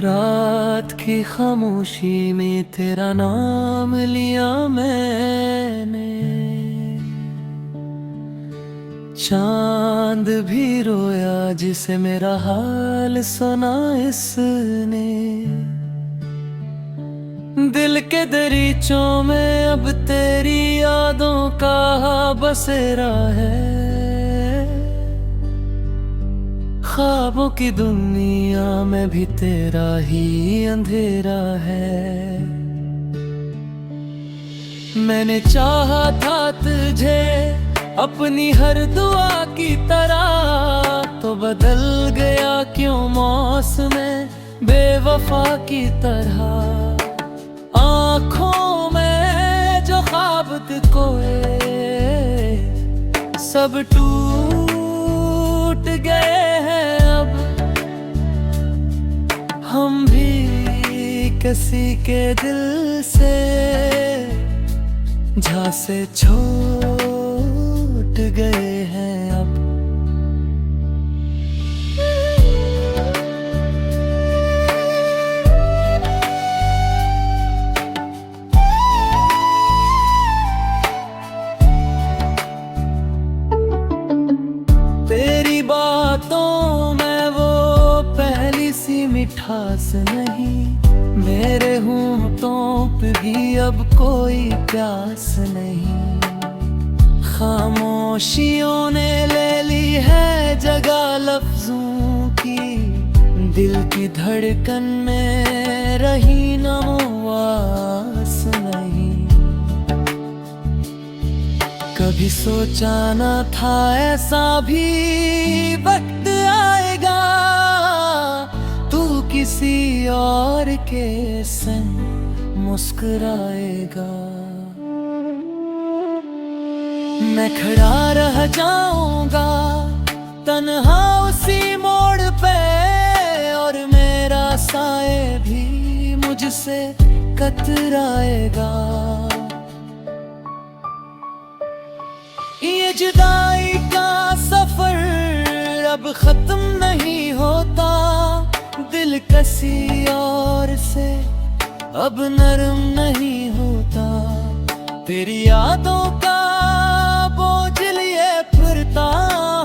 रात की खामोशी में तेरा नाम लिया मैंने। चांद भी रोया जिसे मेरा हाल सुना इसने। दिल के दरीचों में अब तेरी यादों का बसेरा है। ख्वाबों की दुनिया में भी तेरा ही अंधेरा है। मैंने चाहा था तुझे अपनी हर दुआ की तरह, तो बदल गया क्यों मौसम बेवफा की तरह। आँखों में जो ख्वाब खोए सब टूट गए हैं अब। हम भी किसी के दिल से झांसे छूट गए हैं अब। तेरी बातों में वो पहली सी मिठास नहीं। मेरे होंठों पे भी अब कोई प्यास नहीं। खामोशियों ने ले ली है जगह लफ्जों की। दिल की धड़कन में रही न वो आस नहीं। कभी सोचा न था ऐसा भी वक्त आएगा, तू किसी और के संग मुस्कुराएगा। मैं खड़ा रह जाऊंगा तन्हा उसी मोड़ पे, और मेरा साए भी मुझसे कतराएगा। ये जुदाई का सफर अब खत्म नहीं होता। दिल किसी और से अब नरम नहीं होता। तेरी यादों का बोझ लिए फिरता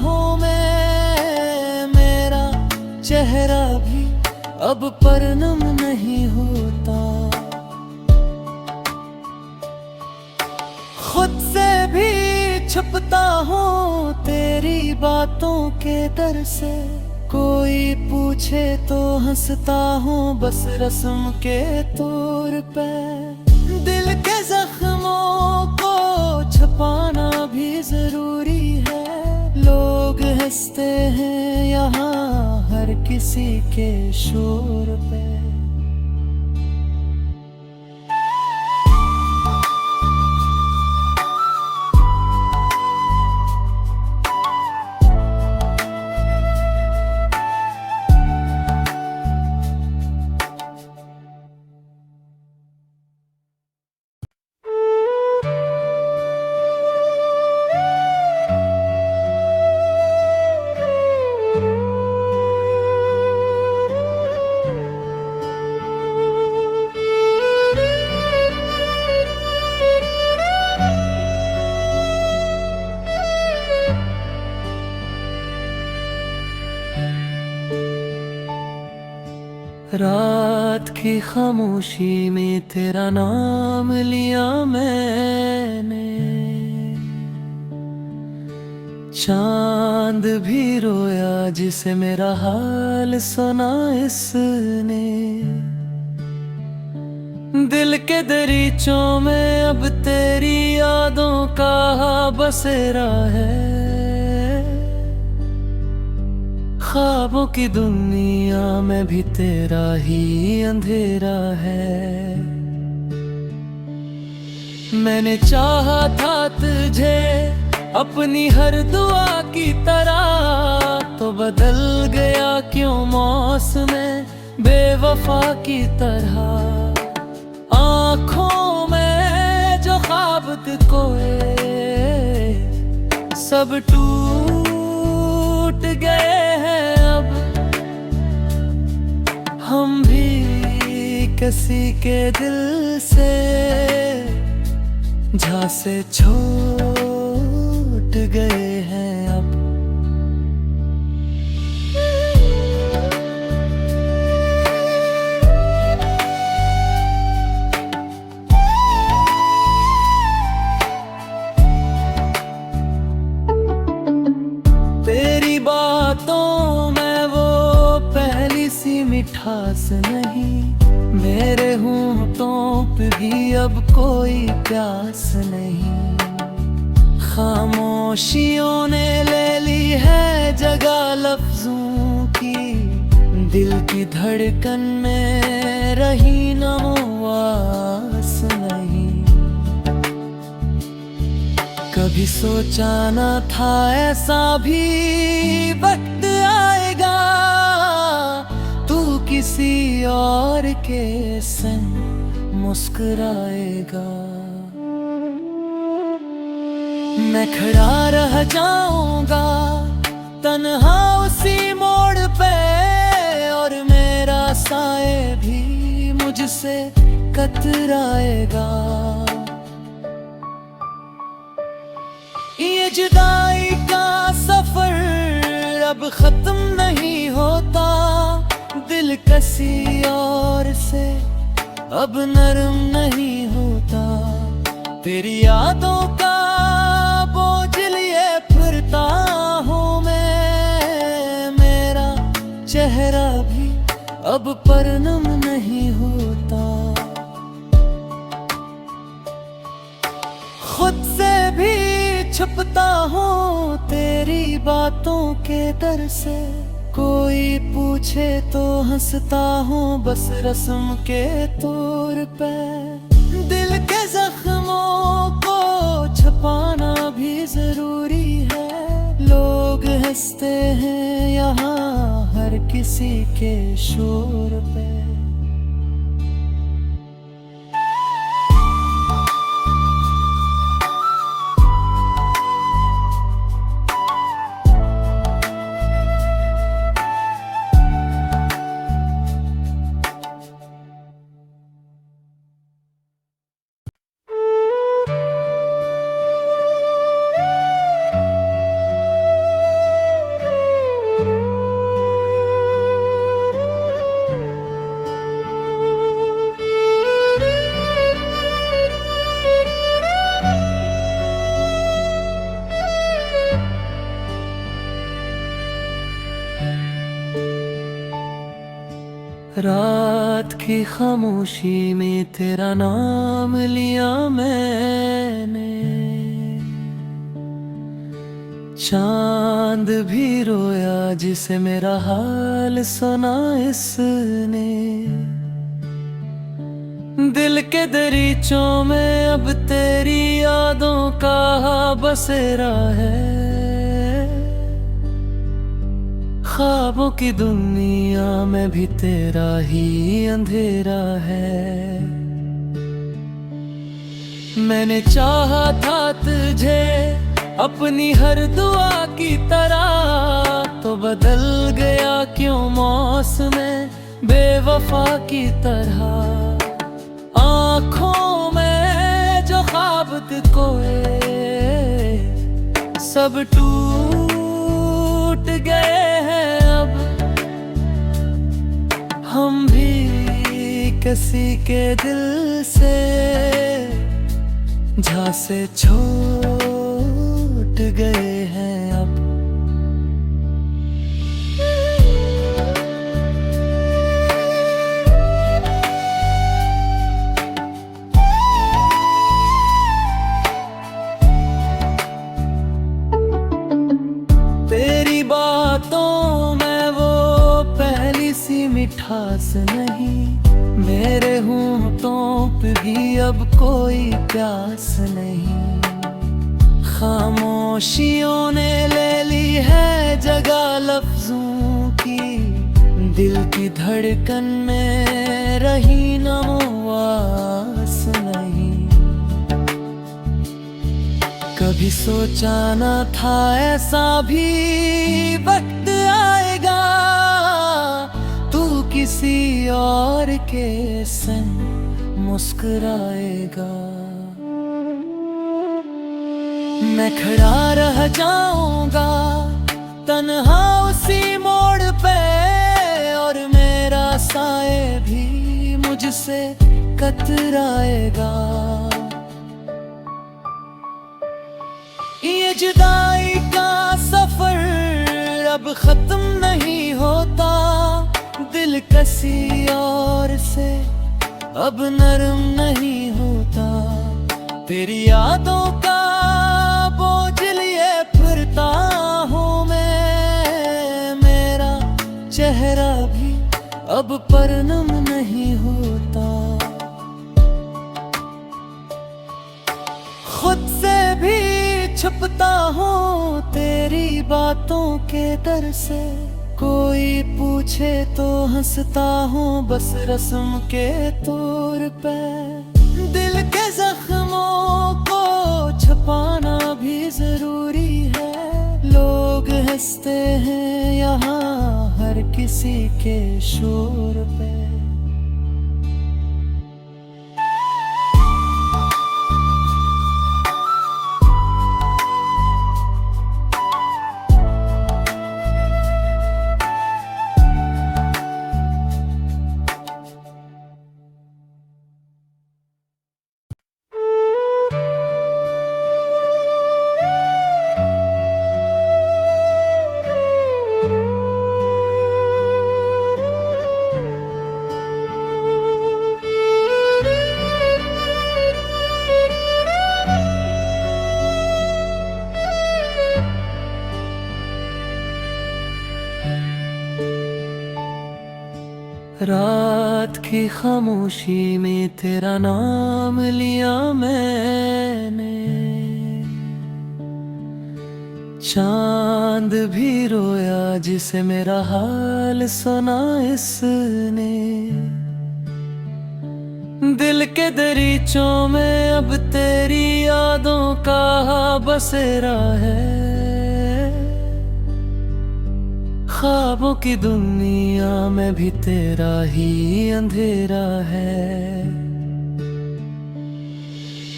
हूँ मैं। मेरा चेहरा भी अब परनम नहीं होता। खुद से भी छुपता हूँ तेरी बातों के डर से। कोई पूछे तो हंसता हूँ बस रस्म के तौर पे। दिल के जख्मों को छुपाना भी जरूरी है। लोग हंसते हैं यहाँ हर किसी के शोर पे। रात की खामोशी में तेरा नाम लिया मैंने। चांद भी रोया जिसे मेरा हाल सुना इसने। दिल के दरीचों में अब तेरी यादों का बसेरा है। ख्वाबों की दुनिया में भी तेरा ही अंधेरा है। मैंने चाहा था तुझे अपनी हर दुआ की तरह, तो बदल गया क्यों मौसम बेवफा की तरह। आँखों में जो ख्वाब खोए सब टूट गए हैं अब। हम भी किसी के दिल से झांसे छूट गए हैं अब। तेरी बातों में वो पहली सी मिठास नहीं, मेरे होठों पे भी अब कोई प्यास नहीं। खामोशियों ने ले ली है जगह लफ्जों की, दिल की धड़कन में रही न आवाज़ नहीं। कभी सोचा न था ऐसा भी वक्त आएगा, तू किसी और के संग मुस्कुराएगा। मैं खड़ा रह जाऊंगा तन्हा उसी मोड़ पे, और मेरा साए भी मुझसे कतराएगा। ये जुदाई का सफर अब खत्म नहीं होता, दिल किसी और से अब नरम नहीं होता। तेरी यादों का बोझ लिए फिरता हूँ मैं, मेरा चेहरा भी अब परनम नहीं होता। खुद से भी छुपता हूँ तेरी बातों के डर से, कोई पूछे तो हंसता हूँ बस रस्म के तौर पे। दिल के जख्मों को छुपाना भी जरूरी है, लोग हंसते हैं यहाँ हर किसी के शोर पे। रात की खामोशी में तेरा नाम लिया मैंने, चांद भी रोया जिसे मेरा हाल सुना इसने। दिल के दरीचों में अब तेरी यादों का बसेरा है, ख्वाबों की दुनिया में भी तेरा ही अंधेरा है। मैंने चाहा था तुझे अपनी हर दुआ की तरह, तो बदल गया क्यों मौसम बेवफा की तरह। आँखों में जो ख्वाब खोए सब टूट गए हैं अब, हम भी किसी के दिल से झांसे छूट गए हैं अब। तेरी बातों में वो पहली सी मिठास नहीं, मेरे होठों पे भी अब कोई प्यास नहीं। खामोशियों ने ले ली है जगह लफ्जों की, दिल की धड़कन में रही न आवाज़ नहीं। कभी सोचा न था ऐसा भी वक्त आएगा, तू किसी और के संग मुस्कुराएगा। मैं खड़ा रह जाऊंगा तन्हा उसी मोड़ पे, और मेरा साए भी मुझसे कतराएगा। ये जुदाई का सफर अब खत्म नहीं होता, दिल किसी और से अब नरम नहीं होता। तेरी यादों का बोझ लिए फिरता हूँ मैं, मेरा चेहरा भी अब परनम नहीं होता। खुद से भी छुपता हूँ तेरी बातों के डर से, कोई पूछे तो हंसता हूँ बस रस्म के तौर पे। दिल के जख्मों को छुपाना भी जरूरी है, लोग हंसते हैं यहाँ हर किसी के शोर पे। रात की खामोशी में तेरा नाम लिया मैंने, चांद भी रोया जिसे मेरा हाल सुना इसने। दिल के दरीचों में अब तेरी यादों का बसेरा है, ख्वाबों की दुनिया में भी तेरा ही अंधेरा है।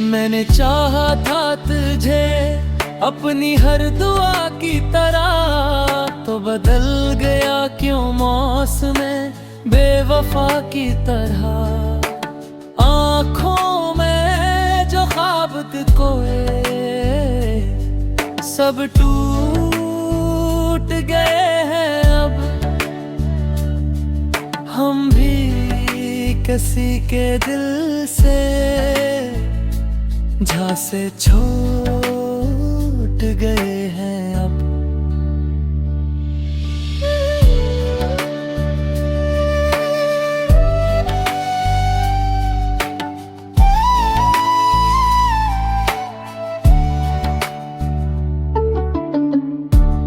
मैंने चाहा था तुझे अपनी हर दुआ की तरह, तो बदल गया क्यों मौसम बेवफा की तरह। आँखों में जो ख्वाब खोए सब टूट गए हैं अब, हम भी किसी के दिल से झांसे छूट गए हैं अब।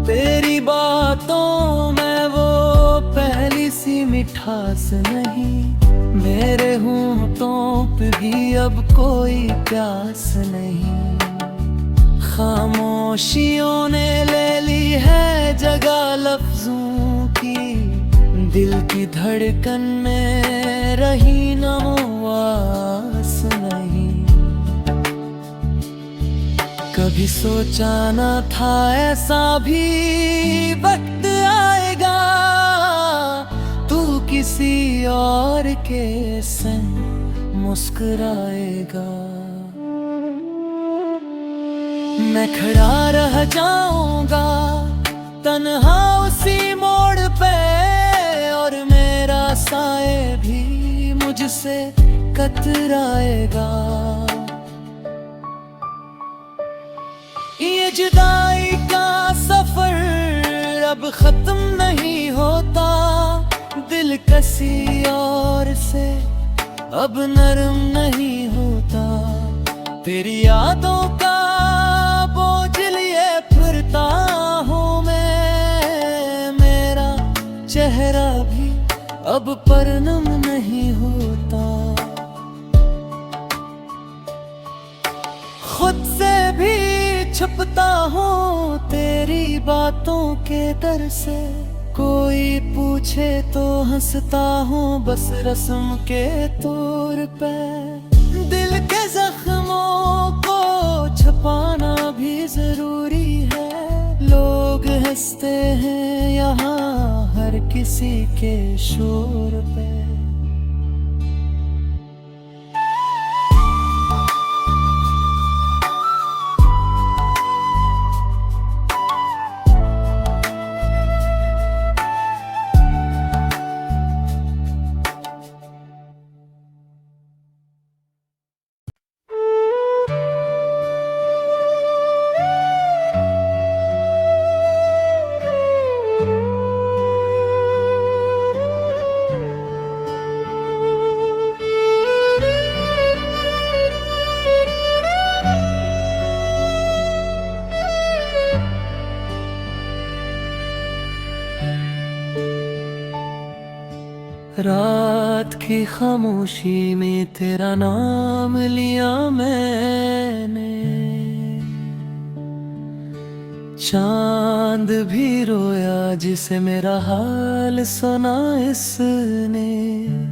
तेरी बातों में वो पहली सी मिठास नहीं, मेरे होंठों पे भी अब कोई प्यास नहीं। खामोशियों ने ले ली है जगह लफ्जों की, दिल की धड़कन में रही न आवाज़ नहीं। कभी सोचा न था ऐसा भी वक्त आएगा, तू किसी और के संग मुस्कुराएगा। मैं खड़ा रह जाऊंगा तन्हा उसी मोड़ पे, और मेरा साए भी मुझसे कतराएगा। ये जुदाई का सफर अब खत्म नहीं होता, दिल किसी और से अब नरम नहीं होता। तेरी यादों का बोझ लिए फिरता हूँ मैं, मेरा चेहरा भी अब परनम नहीं होता। खुद से भी छुपता हूँ तेरी बातों के डर से, कोई पूछे तो हंसता हूँ बस रस्म के तौर पे। दिल के जख्मों को छुपाना भी जरूरी है, लोग हंसते हैं यहाँ हर किसी के शोर पे। रात की खामोशी में तेरा नाम लिया मैंने, चांद भी रोया जिसे मेरा हाल सुना इसने।